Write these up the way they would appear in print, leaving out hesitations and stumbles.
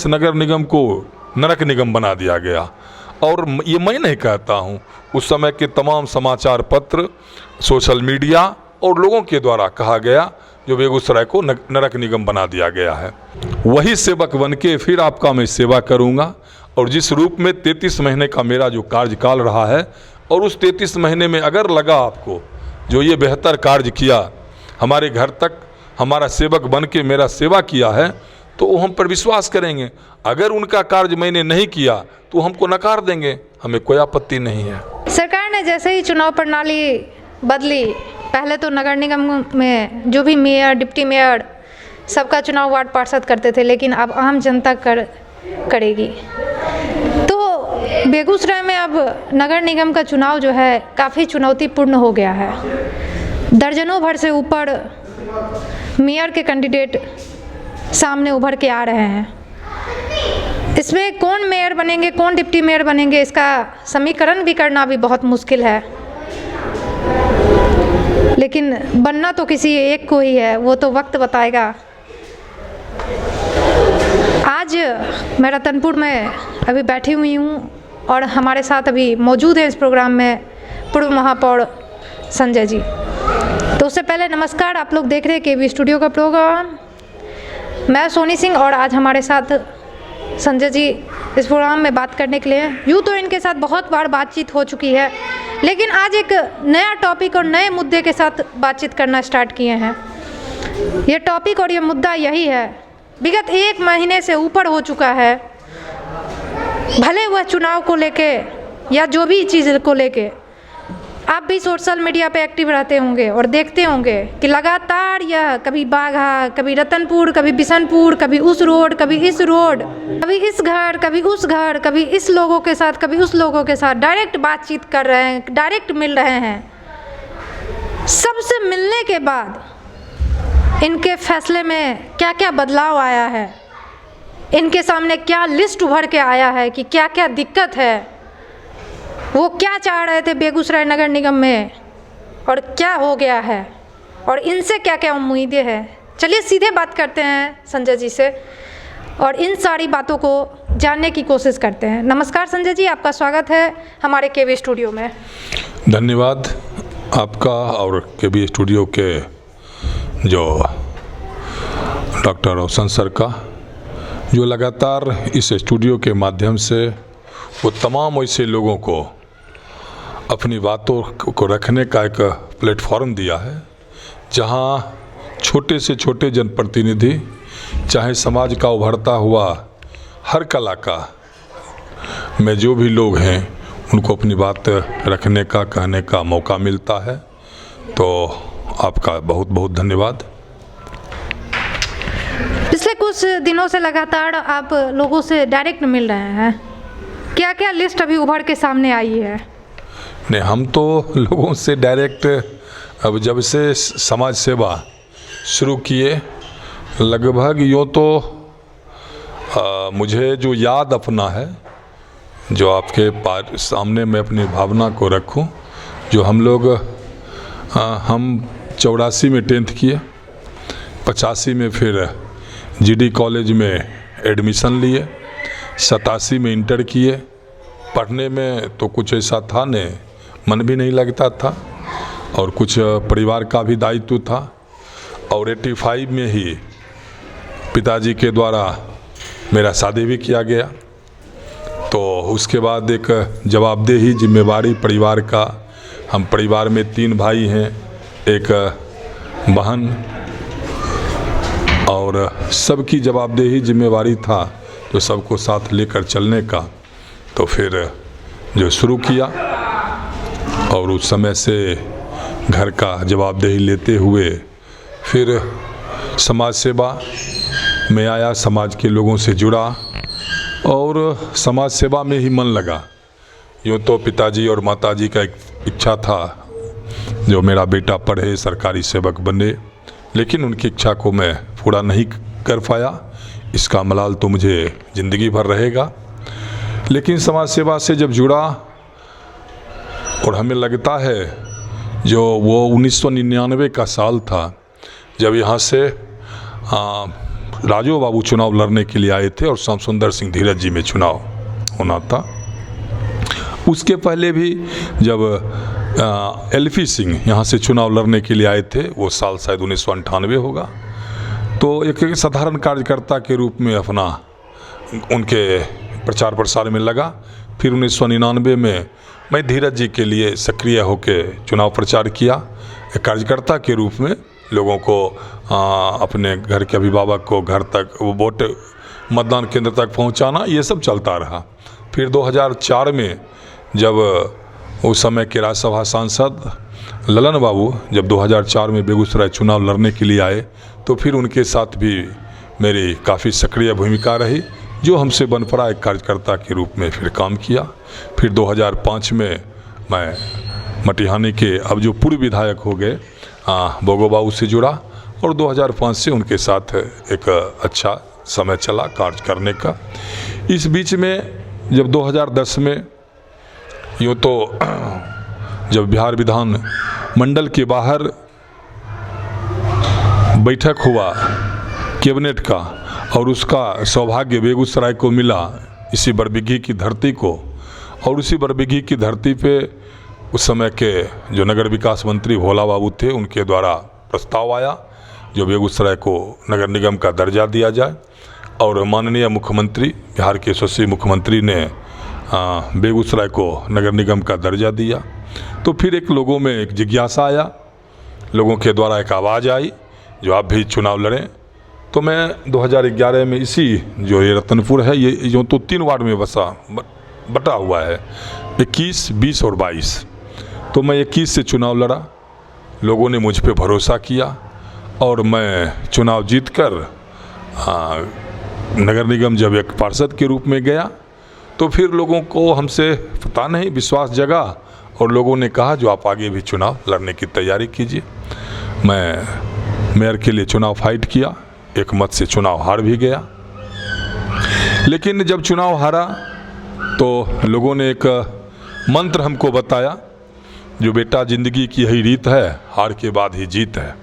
इस नगर निगम को नरक निगम बना दिया गया। और ये मैं नहीं कहता हूँ, उस समय के तमाम समाचार पत्र, सोशल मीडिया और लोगों के द्वारा कहा गया जो बेगूसराय को नरक निगम बना दिया गया है। वही सेवक बन के फिर आपका मैं सेवा करूँगा। और जिस रूप में 33 महीने का मेरा जो कार्यकाल रहा है, और उस 33 महीने में अगर लगा आपको जो ये बेहतर कार्य किया, हमारे घर तक हमारा सेवक बन के मेरा सेवा किया है, तो वो हम पर विश्वास करेंगे। अगर उनका कार्य मैंने नहीं किया तो हमको नकार देंगे, हमें कोई आपत्ति नहीं है। सरकार ने जैसे ही चुनाव प्रणाली बदली, पहले तो नगर निगम में जो भी मेयर, डिप्टी मेयर, सबका चुनाव वार्ड पार्षद करते थे, लेकिन अब आम जनता करेगी। तो बेगूसराय में अब नगर निगम का चुनाव जो है काफ़ी चुनौतीपूर्ण हो गया है। दर्जनों भर से ऊपर मेयर के कैंडिडेट सामने उभर के आ रहे हैं। इसमें कौन मेयर बनेंगे, कौन डिप्टी मेयर बनेंगे, इसका समीकरण भी करना भी बहुत मुश्किल है। लेकिन बनना तो किसी एक को ही है, वो तो वक्त बताएगा। आज मैं रतनपुर में अभी बैठी हुई हूँ और हमारे साथ अभी मौजूद है इस प्रोग्राम में पूर्व महापौर संजय जी। तो उससे पहले नमस्कार, आप लोग देख रहे हैं केवी स्टूडियो का प्रोग्राम। मैं सोनी सिंह और आज हमारे साथ संजय जी इस प्रोग्राम में बात करने के लिए। यूँ तो इनके साथ बहुत बार बातचीत हो चुकी है, लेकिन आज एक नया टॉपिक और नए मुद्दे के साथ बातचीत करना स्टार्ट किए हैं। ये टॉपिक और ये मुद्दा यही है, विगत 1 महीने से ऊपर हो चुका है, भले वह चुनाव को लेके या जो भी चीज़ को लेके आप भी सोशल मीडिया पे एक्टिव रहते होंगे और देखते होंगे कि लगातार यह कभी बाघा, कभी रतनपुर, कभी बिशनपुर, कभी उस रोड, कभी इस रोड, कभी इस घर, कभी उस घर, कभी इस लोगों के साथ, कभी उस लोगों के साथ डायरेक्ट बातचीत कर रहे हैं, डायरेक्ट मिल रहे हैं। सबसे मिलने के बाद इनके फैसले में क्या क्या बदलाव आया है, इनके सामने क्या लिस्ट उभर के आया है कि क्या क्या दिक्कत है, वो क्या चाह रहे थे बेगूसराय नगर निगम में और क्या हो गया है, और इनसे क्या क्या उम्मीदें हैं। चलिए सीधे बात करते हैं संजय जी से और इन सारी बातों को जानने की कोशिश करते हैं। नमस्कार संजय जी, आपका स्वागत है हमारे केवी स्टूडियो में। धन्यवाद आपका और केवी स्टूडियो के जो डॉक्टर रोशन सर का, जो लगातार इस स्टूडियो के माध्यम से वो तमाम ऐसे लोगों को अपनी बातों को रखने का एक प्लेटफॉर्म दिया है, जहां छोटे से छोटे जनप्रतिनिधि, चाहे समाज का उभरता हुआ हर कला का में जो भी लोग हैं, उनको अपनी बात रखने का, कहने का मौका मिलता है। तो आपका बहुत बहुत धन्यवाद। पिछले कुछ दिनों से लगातार आप लोगों से डायरेक्ट मिल रहे हैं, क्या क्या लिस्ट अभी उभर के सामने आई है? नहीं, हम तो लोगों से डायरेक्ट अब जब से समाज सेवा शुरू किए, लगभग यूँ तो मुझे जो याद अपना है, जो आपके सामने मैं अपनी भावना को रखूं, जो हम लोग हम 84 में 10th किए, 85 में फिर जीडी कॉलेज में एडमिशन लिए, 87 में इंटर किए। पढ़ने में तो कुछ ऐसा था नहीं, मन भी नहीं लगता था और कुछ परिवार का भी दायित्व था। और 85 में ही पिताजी के द्वारा मेरा शादी भी किया गया। तो उसके बाद एक जवाबदेही, जिम्मेवारी परिवार का, हम परिवार में 3 भाई हैं, एक बहन, और सबकी जवाबदेही जिम्मेवारी था तो सबको साथ लेकर चलने का। तो फिर जो शुरू किया और उस समय से घर का जवाबदेही लेते हुए फिर समाज सेवा में आया, समाज के लोगों से जुड़ा और समाज सेवा में ही मन लगा। यूँ तो पिताजी और माताजी का एक इच्छा था जो मेरा बेटा पढ़े, सरकारी सेवक बने, लेकिन उनकी इच्छा को मैं पूरा नहीं कर पाया। इसका मलाल तो मुझे ज़िंदगी भर रहेगा। लेकिन समाज सेवा से जब जुड़ा और हमें लगता है जो वो 1999 का साल था, जब यहाँ से राजू बाबू चुनाव लड़ने के लिए आए थे और श्याम सुंदर सिंह धीरज जी में चुनाव होना था। उसके पहले भी जब एलपी सिंह यहाँ से चुनाव लड़ने के लिए आए थे, वो साल शायद 1998 होगा, तो एक साधारण कार्यकर्ता के रूप में अपना उनके प्रचार प्रसार में लगा। फिर 1999 में मैं धीरज जी के लिए सक्रिय होकर चुनाव प्रचार किया, एक कार्यकर्ता के रूप में लोगों को अपने घर के अभिभावक को घर तक वो वोट मतदान केंद्र तक पहुंचाना, ये सब चलता रहा। फिर 2004 में जब उस समय के राज्यसभा सांसद ललन बाबू जब 2004 में बेगूसराय चुनाव लड़ने के लिए आए, तो फिर उनके साथ भी मेरी काफ़ी सक्रिय भूमिका रही, जो हमसे बन पड़ा एक कार्यकर्ता के रूप में फिर काम किया। फिर 2005 में मैं मटिहानी के अब जो पूर्व विधायक हो गए बोगो बाबू से जुड़ा और 2005 से उनके साथ एक अच्छा समय चला कार्य करने का। इस बीच में जब 2010 में यूँ तो जब बिहार विधान मंडल के बाहर बैठक हुआ कैबिनेट का और उसका सौभाग्य बेगूसराय को मिला, इसी बरबीघी की धरती को, और उसी बरबीघी की धरती पे उस समय के जो नगर विकास मंत्री भोला बाबू थे, उनके द्वारा प्रस्ताव आया जो बेगूसराय को नगर निगम का दर्जा दिया जाए, और माननीय मुख्यमंत्री, बिहार के यशस्वी मुख्यमंत्री ने बेगूसराय को नगर निगम का दर्जा दिया। तो फिर एक लोगों में एक जिज्ञासा आया, लोगों के द्वारा एक आवाज़ आई जो आप भी चुनाव लड़ें। तो मैं 2011 में इसी जो ये रतनपुर है, ये जो तो 3 वार्ड में बटा हुआ है, 21, 20 और 22। तो मैं 21 से चुनाव लड़ा, लोगों ने मुझ पे भरोसा किया और मैं चुनाव जीतकर नगर निगम जब एक पार्षद के रूप में गया, तो फिर लोगों को हमसे पता नहीं विश्वास जगा और लोगों ने कहा जो आप आगे भी चुनाव लड़ने की तैयारी कीजिए। मैं मेयर के लिए चुनाव फाइट किया, एक मत से चुनाव हार भी गया। लेकिन जब चुनाव हारा तो लोगों ने एक मंत्र हमको बताया, जो बेटा ज़िंदगी की यही रीत है, हार के बाद ही जीत है।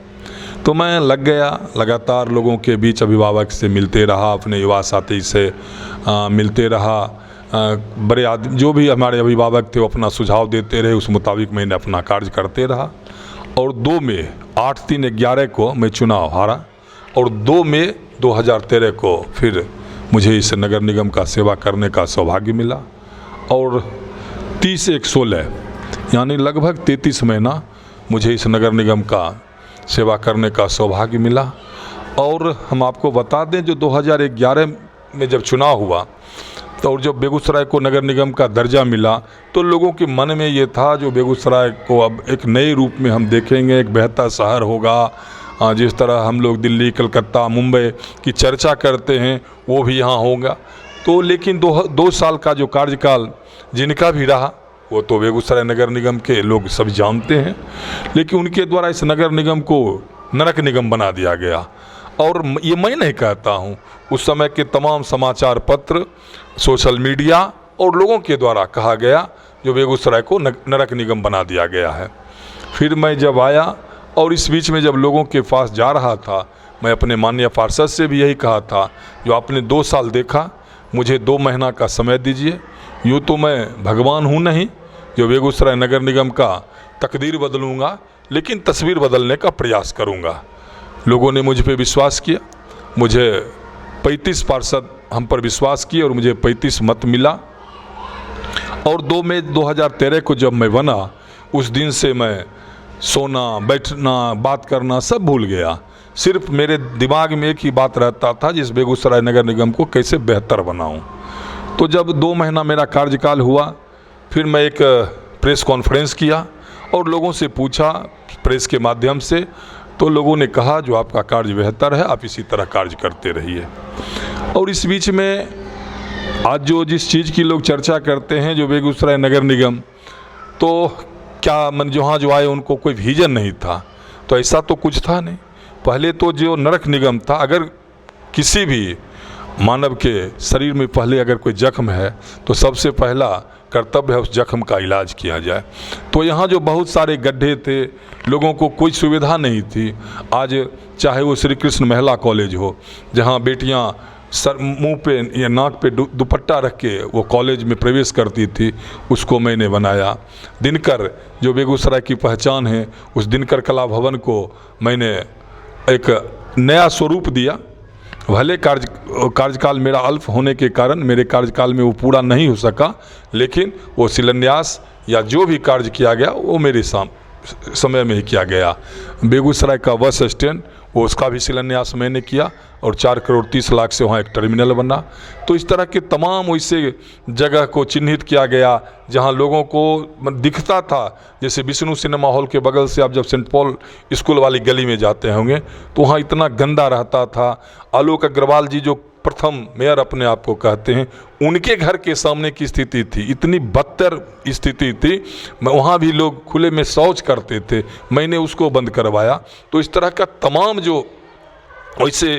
तो मैं लग गया, लगातार लोगों के बीच अभिभावक से मिलते रहा, अपने युवा साथी से मिलते रहा, बड़े आदमी जो भी हमारे अभिभावक थे वो अपना सुझाव देते रहे, उस मुताबिक मैंने अपना कार्य करते रहा। और 2 मई 8-3-11 को मैं चुनाव हारा और 2 मई 2013 को फिर मुझे इस नगर निगम का सेवा करने का सौभाग्य मिला और 30-1-16 यानी लगभग 33 महीना मुझे इस नगर निगम का सेवा करने का सौभाग्य मिला। और हम आपको बता दें, जो 2011 में जब चुनाव हुआ तो और जब बेगूसराय को नगर निगम का दर्जा मिला, तो लोगों के मन में ये था जो बेगूसराय को अब एक नए रूप में हम देखेंगे, एक बेहतर शहर होगा, जिस तरह हम लोग दिल्ली, कलकत्ता, मुंबई की चर्चा करते हैं वो भी यहाँ होगा। तो लेकिन 2 साल का जो कार्यकाल जिनका भी रहा, वो तो बेगूसराय नगर निगम के लोग सब जानते हैं, लेकिन उनके द्वारा इस नगर निगम को नरक निगम बना दिया गया। और ये मैं नहीं कहता हूँ, उस समय के तमाम समाचार पत्र, सोशल मीडिया और लोगों के द्वारा कहा गया जो बेगूसराय को नरक निगम बना दिया गया है। फिर मैं जब आया और इस बीच में जब लोगों के पास जा रहा था, मैं अपने माननीय पार्षद से भी यही कहा था, जो आपने 2 साल देखा, मुझे 2 महीना का समय दीजिए। यूँ तो मैं भगवान हूँ नहीं जो बेगूसराय नगर निगम का तकदीर बदलूँगा, लेकिन तस्वीर बदलने का प्रयास करूँगा। लोगों ने मुझ पे विश्वास किया, मुझे 35 पार्षद हम पर विश्वास किए और मुझे 35 मत मिला। और 2 मई 2013 को जब मैं बना, उस दिन से मैं सोना, बैठना, बात करना सब भूल गया। सिर्फ मेरे दिमाग में एक ही बात रहता था, जिस बेगूसराय नगर निगम को कैसे बेहतर बनाऊं। तो जब 2 महीना मेरा कार्यकाल हुआ, फिर मैं एक प्रेस कॉन्फ्रेंस किया और लोगों से पूछा प्रेस के माध्यम से, तो लोगों ने कहा जो आपका कार्य बेहतर है, आप इसी तरह कार्य करते रहिए। और इस बीच में आज जो जिस चीज़ की लोग चर्चा करते हैं, जो बेगूसराय नगर निगम, तो क्या मन जहाँ जो आए उनको कोई विजन नहीं था, तो ऐसा तो कुछ था नहीं। पहले तो जो नरक निगम था, अगर किसी भी मानव के शरीर में पहले अगर कोई जख्म है तो सबसे पहला कर्तव्य है उस जख्म का इलाज किया जाए। तो यहाँ जो बहुत सारे गड्ढे थे, लोगों को कोई सुविधा नहीं थी। आज चाहे वो श्री कृष्ण महिला कॉलेज हो, जहाँ बेटियाँ सर मुंह पे या नाक पे दुपट्टा रख के वो कॉलेज में प्रवेश करती थी, उसको मैंने बनाया। दिनकर जो बेगूसराय की पहचान है, उस दिनकर कला भवन को मैंने एक नया स्वरूप दिया। भले कार्यकाल मेरा अल्प होने के कारण मेरे कार्यकाल में वो पूरा नहीं हो सका, लेकिन वो शिलान्यास या जो भी कार्य किया गया वो मेरे समय में ही किया गया। बेगूसराय का बस स्टैंड, वो उसका भी शिलान्यास मैंने किया और 4 करोड़ 30 लाख से वहाँ एक टर्मिनल बना। तो इस तरह के तमाम वैसे जगह को चिन्हित किया गया जहाँ लोगों को दिखता था। जैसे विष्णु सिनेमा हॉल के बगल से आप जब सेंट पॉल स्कूल वाली गली में जाते होंगे तो वहाँ इतना गंदा रहता था। आलोक अग्रवाल जी जो प्रथम मेयर अपने आप को कहते हैं, उनके घर के सामने की स्थिति थी, इतनी बदतर स्थिति थी, वहाँ भी लोग खुले में शौच करते थे, मैंने उसको बंद करवाया। तो इस तरह का तमाम जो वैसे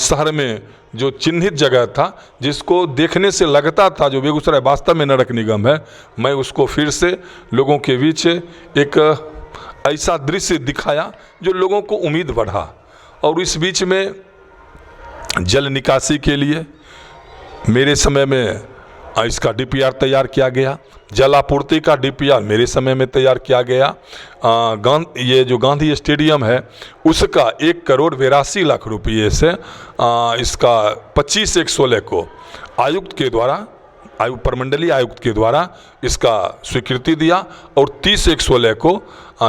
शहर में जो चिन्हित जगह था जिसको देखने से लगता था जो बेगूसराय वास्तव में नरक निगम है, मैं उसको फिर से लोगों के बीच एक ऐसा दृश्य दिखाया जो लोगों को उम्मीद बढ़ा। और इस बीच में जल निकासी के लिए मेरे समय में इसका DPR तैयार किया गया। जल आपूर्ति का DPR मेरे समय में तैयार किया गया। ये जो गांधी स्टेडियम है उसका 1 करोड़ 82 लाख रुपये से इसका 25/1/16 को आयुक्त के द्वारा प्रमंडलीय आयुक्त के द्वारा इसका स्वीकृति दिया और 30/1/16 को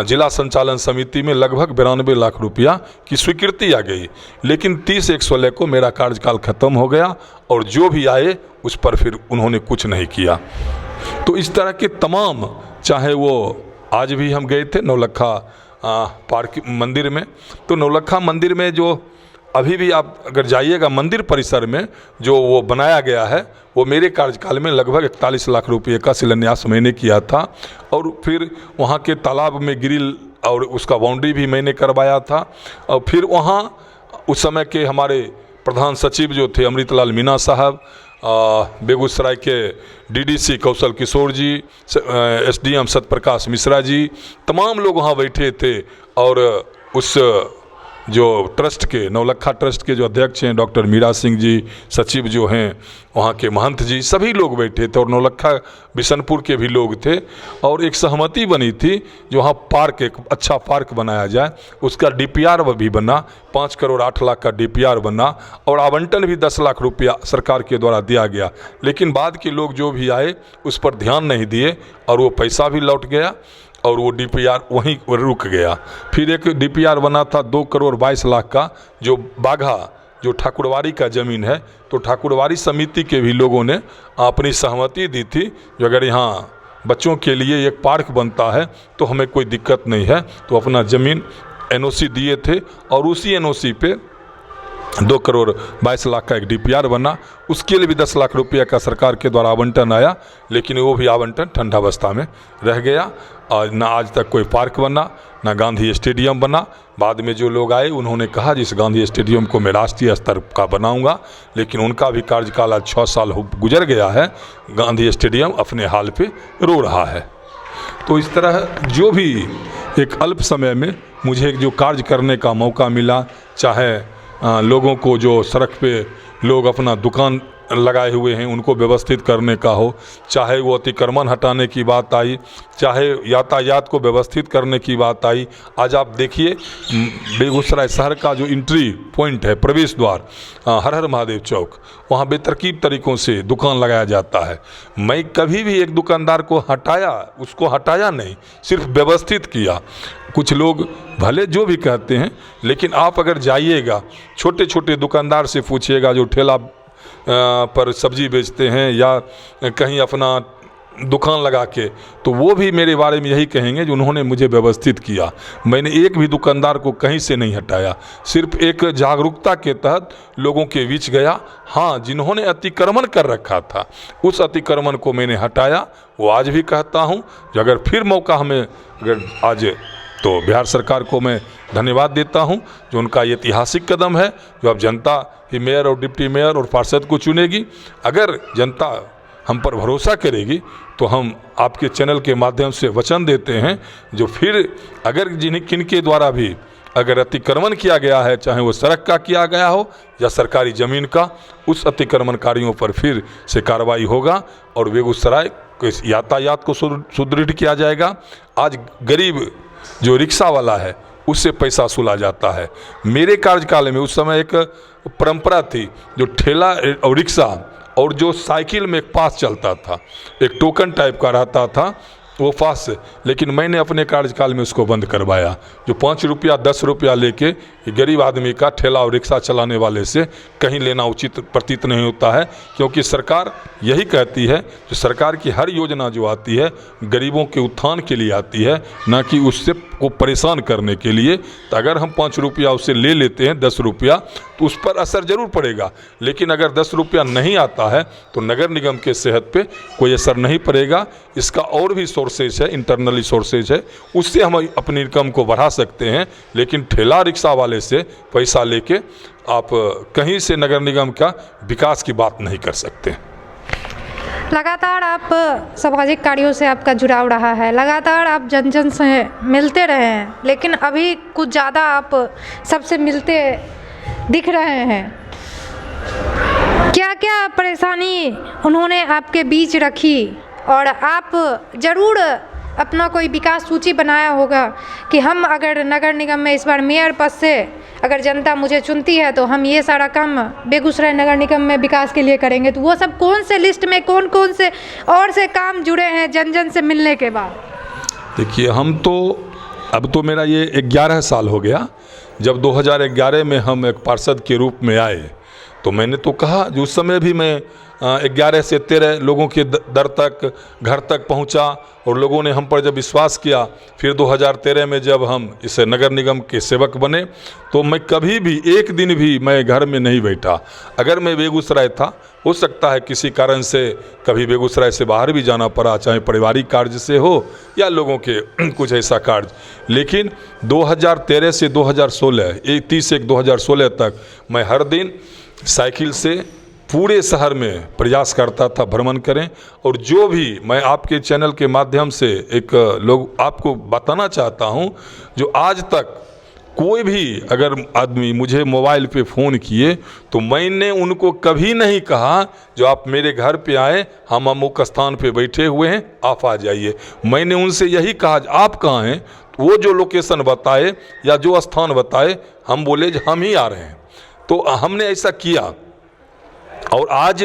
जिला संचालन समिति में लगभग 92 लाख रुपया की स्वीकृति आ गई। लेकिन 30/1/16 को मेरा कार्यकाल खत्म हो गया और जो भी आए उस पर फिर उन्होंने कुछ नहीं किया। तो इस तरह के तमाम, चाहे वो आज भी हम गए थे नौलखा पार्क मंदिर में, तो नौलखा मंदिर में जो अभी भी आप अगर जाइएगा मंदिर परिसर में जो वो बनाया गया है, वो मेरे कार्यकाल में लगभग 41 लाख रुपये का शिलान्यास मैंने किया था। और फिर वहाँ के तालाब में ग्रिल और उसका बाउंड्री भी मैंने करवाया था। और फिर वहाँ उस समय के हमारे प्रधान सचिव जो थे अमृतलाल मीना साहब, बेगूसराय के DDC कौशल किशोर जी, SDM सत्यप्रकाश मिश्रा जी, तमाम लोग वहाँ बैठे थे। और उस जो ट्रस्ट के नौलखा ट्रस्ट के जो अध्यक्ष हैं डॉक्टर मीरा सिंह जी, सचिव जो हैं वहाँ के महंत जी, सभी लोग बैठे थे और नौलखा बिशनपुर के भी लोग थे। और एक सहमति बनी थी जो वहाँ पार्क, एक अच्छा पार्क बनाया जाए, उसका DPR भी बना, 5 करोड़ 8 लाख का DPR बना और आवंटन भी 10 लाख रुपया सरकार के द्वारा दिया गया। लेकिन बाद के लोग जो भी आए उस पर ध्यान नहीं दिए और वो पैसा भी लौट गया और वो DPR वहीं रुक गया। फिर एक DPR बना था 2 करोड़ 22 लाख का, जो बाघा जो ठाकुरवाड़ी का ज़मीन है, तो ठाकुरवाड़ी समिति के भी लोगों ने अपनी सहमति दी थी जो अगर यहाँ बच्चों के लिए एक पार्क बनता है तो हमें कोई दिक्कत नहीं है। तो अपना ज़मीन NOC दिए थे और उसी NOC पे 2 करोड़ 22 लाख का एक DPR बना। उसके लिए भी 10 लाख रुपया का सरकार के द्वारा आवंटन आया, लेकिन वो भी आवंटन ठंडावस्था में रह गया और ना आज तक कोई पार्क बना, ना गांधी स्टेडियम बना। बाद में जो लोग आए उन्होंने कहा जिस गांधी स्टेडियम को मैं राष्ट्रीय स्तर का बनाऊंगा, लेकिन उनका भी कार्यकाल आज 6 साल गुजर गया है, गांधी स्टेडियम अपने हाल पे रो रहा है। तो इस तरह जो भी एक अल्प समय में मुझे जो कार्य करने का मौका मिला, चाहे लोगों को जो सड़क पे लोग अपना दुकान लगाए हुए हैं उनको व्यवस्थित करने का हो, चाहे वो अतिक्रमण हटाने की बात आई, चाहे यातायात को व्यवस्थित करने की बात आई। आज आप देखिए बेगूसराय शहर का जो एंट्री पॉइंट है, प्रवेश द्वार, हर हर महादेव चौक, वहाँ बेतरकीब तरीक़ों से दुकान लगाया जाता है। मैं कभी भी एक दुकानदार को उसको हटाया नहीं, सिर्फ व्यवस्थित किया। कुछ लोग भले जो भी कहते हैं, लेकिन आप अगर जाइएगा छोटे छोटे दुकानदार से पूछिएगा जो ठेला पर सब्जी बेचते हैं या कहीं अपना दुकान लगा के, तो वो भी मेरे बारे में यही कहेंगे जो उन्होंने मुझे व्यवस्थित किया। मैंने एक भी दुकानदार को कहीं से नहीं हटाया, सिर्फ एक जागरूकता के तहत लोगों के बीच गया। हाँ, जिन्होंने अतिक्रमण कर रखा था उस अतिक्रमण को मैंने हटाया। वो आज भी कहता हूँ कि अगर फिर मौका हमें अगर आज तो बिहार सरकार को मैं धन्यवाद देता हूं जो उनका ये ऐतिहासिक कदम है, जो अब जनता ही मेयर और डिप्टी मेयर और पार्षद को चुनेगी। अगर जनता हम पर भरोसा करेगी तो हम आपके चैनल के माध्यम से वचन देते हैं, जो फिर अगर किनके द्वारा भी अगर अतिक्रमण किया गया है, चाहे वो सड़क का किया गया हो या सरकारी ज़मीन का, उस अतिक्रमणकारियों पर फिर से कार्रवाई होगा और बेगूसराय के यातायात को सुदृढ़ किया जाएगा। आज गरीब जो रिक्शा वाला है उससे पैसा वसूला जाता है। मेरे कार्यकाल में उस समय एक परंपरा थी, जो ठेला और रिक्शा और जो साइकिल में एक पास चलता था, एक टोकन टाइप का रहता था वो पास, लेकिन मैंने अपने कार्यकाल में उसको बंद करवाया। जो 5 रुपया 10 रुपया लेके गरीब आदमी का ठेला और रिक्शा चलाने वाले से कहीं लेना उचित प्रतीत नहीं होता है, क्योंकि सरकार यही कहती है, जो सरकार की हर योजना जो आती है गरीबों के उत्थान के लिए आती है, ना कि उससे को परेशान करने के लिए। तो अगर हम 5 रुपया उससे ले लेते हैं 10 रुपया तो उस पर असर ज़रूर पड़ेगा, लेकिन अगर 10 रुपया नहीं आता है तो नगर निगम के सेहत पे कोई असर नहीं पड़ेगा। इसका और भी सोर्सेज है, इंटरनली सोर्सेज है, उससे हम अपनी इनकम को बढ़ा सकते हैं। लेकिन ठेला रिक्शा वाले से पैसा लेके आप कहीं से नगर निगम का विकास की बात नहीं कर सकते। लगातार आप सामाजिक कार्यों से आपका जुड़ाव रहा है, लगातार आप जन जन से मिलते रहे हैं, लेकिन अभी कुछ ज़्यादा आप सबसे मिलते दिख रहे हैं। क्या क्या परेशानी उन्होंने आपके बीच रखी, और आप ज़रूर अपना कोई विकास सूची बनाया होगा कि हम अगर नगर निगम में इस बार मेयर पद से अगर जनता मुझे चुनती है तो हम ये सारा काम बेगूसराय नगर निगम में विकास के लिए करेंगे। तो वो सब कौन से लिस्ट में कौन कौन से और से काम जुड़े हैं जन जन से मिलने के बाद? देखिए, हम तो अब तो मेरा ये 11 साल हो गया। जब 2011 में हम एक पार्षद के रूप में आए तो मैंने तो कहा, जो उस समय भी मैं 11 से 13 लोगों के दर तक घर तक पहुंचा और लोगों ने हम पर जब विश्वास किया, फिर 2013 में जब हम इस नगर निगम के सेवक बने तो मैं कभी भी एक दिन भी मैं घर में नहीं बैठा। अगर मैं बेगूसराय था, हो सकता है किसी कारण से कभी बेगूसराय से बाहर भी जाना पड़ा, चाहे पारिवारिक कार्य से हो या लोगों के कुछ ऐसा कार्य, लेकिन 2013 से 2016 30/1/2016 तक मैं हर दिन साइकिल से पूरे शहर में प्रयास करता था भ्रमण करें। और जो भी मैं आपके चैनल के माध्यम से एक लोग आपको बताना चाहता हूं, जो आज तक कोई भी अगर आदमी मुझे मोबाइल पे फ़ोन किए तो मैंने उनको कभी नहीं कहा जो आप मेरे घर पे आए, हम अमुक स्थान पे बैठे हुए हैं, आप आ जाइए। मैंने उनसे यही कहा, आप कहाँ हैं? वो जो लोकेशन बताए या जो स्थान बताए, हम बोले हम ही आ रहे हैं। तो हमने ऐसा किया। और आज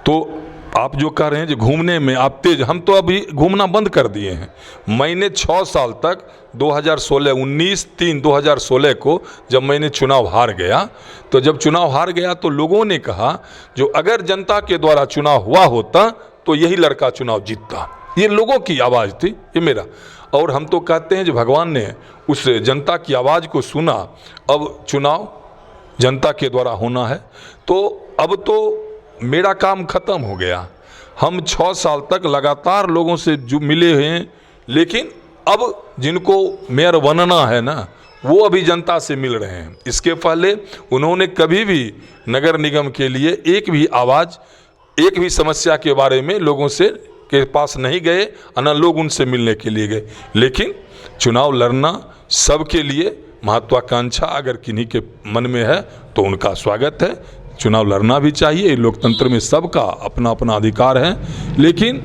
तो आप जो कह रहे हैं जो घूमने में आप तेज, हम तो अभी घूमना बंद कर दिए हैं। मैंने 6 साल तक 2016 को जब मैंने चुनाव हार गया, तो जब चुनाव हार गया तो लोगों ने कहा जो अगर जनता के द्वारा चुनाव हुआ होता तो यही लड़का चुनाव जीतता। ये लोगों की आवाज़ थी, ये मेरा। और हम तो कहते हैं जो भगवान ने उस जनता की आवाज़ को सुना। अब चुनाव जनता के द्वारा होना है, तो अब तो मेरा काम ख़त्म हो गया। हम 6 साल तक लगातार लोगों से जो मिले हैं, लेकिन अब जिनको मेयर बनना है ना, वो अभी जनता से मिल रहे हैं। इसके पहले उन्होंने कभी भी नगर निगम के लिए एक भी आवाज़, एक भी समस्या के बारे में लोगों से के पास नहीं गए, ना लोग उनसे मिलने के लिए गए। लेकिन चुनाव लड़ना सबके लिए महत्वाकांक्षा अगर किन्हीं के मन में है तो उनका स्वागत है। चुनाव लड़ना भी चाहिए, लोकतंत्र में सबका अपना अपना अधिकार है। लेकिन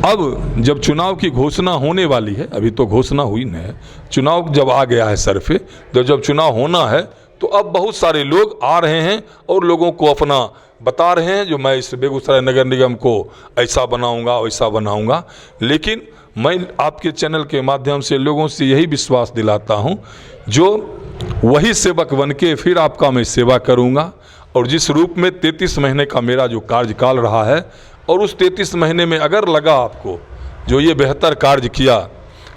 अब जब चुनाव की घोषणा होने वाली है, अभी तो घोषणा हुई नहीं है, चुनाव जब आ गया है सर पे, तो जब चुनाव होना है तो अब बहुत सारे लोग आ रहे हैं और लोगों को अपना बता रहे हैं जो मैं इस बेगूसराय नगर निगम को ऐसा बनाऊंगा वैसा बनाऊंगा। लेकिन मैं आपके चैनल के माध्यम से लोगों से यही विश्वास दिलाता हूं, जो वही सेवक बन के फिर आपका मैं सेवा करूंगा। और जिस रूप में 33 महीने का मेरा जो कार्यकाल रहा है, और उस 33 महीने में अगर लगा आपको जो ये बेहतर कार्य किया,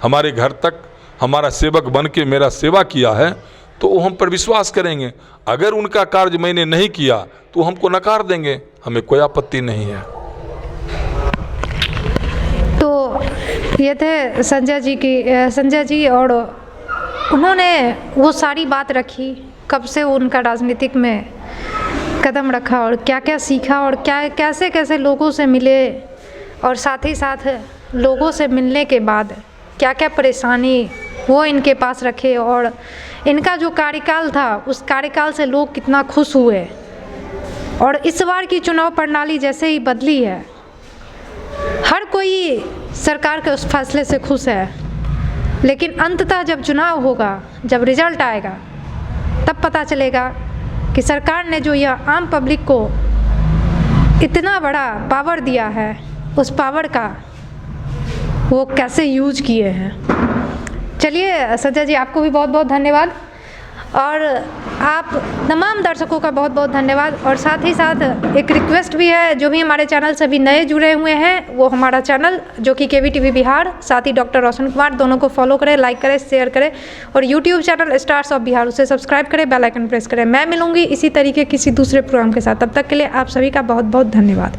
हमारे घर तक हमारा सेवक बन के मेरा सेवा किया है, तो वो हम पर विश्वास करेंगे। अगर उनका कार्य मैंने नहीं किया तो हमको नकार देंगे, हमें कोई आपत्ति नहीं है। तो ये थे संजय जी और उन्होंने वो सारी बात रखी, कब से उनका राजनीतिक में कदम रखा और क्या क्या सीखा और क्या कैसे कैसे लोगों से मिले, और साथ ही साथ लोगों से मिलने के बाद क्या क्या परेशानी वो इनके पास रखे, और इनका जो कार्यकाल था उस कार्यकाल से लोग कितना खुश हुए। और इस बार की चुनाव प्रणाली जैसे ही बदली है, हर कोई सरकार के उस फैसले से खुश है, लेकिन अंततः जब चुनाव होगा, जब रिजल्ट आएगा, तब पता चलेगा कि सरकार ने जो यह आम पब्लिक को इतना बड़ा पावर दिया है, उस पावर का वो कैसे यूज किए हैं। चलिए संजय जी, आपको भी बहुत बहुत धन्यवाद, और आप तमाम दर्शकों का बहुत बहुत धन्यवाद। और साथ ही साथ एक रिक्वेस्ट भी है, जो भी हमारे चैनल से भी नए जुड़े हुए हैं, वो हमारा चैनल जो कि KVTV बिहार, साथ ही डॉक्टर रोशन कुमार, दोनों को फॉलो करें, लाइक करें, शेयर करें, और YouTube channel stars of Bihar उसे सब्सक्राइब करें, बेल आइकन प्रेस करें। मैं मिलूंगी इसी तरीके किसी दूसरे प्रोग्राम के साथ, तब तक के लिए आप सभी का बहुत बहुत धन्यवाद।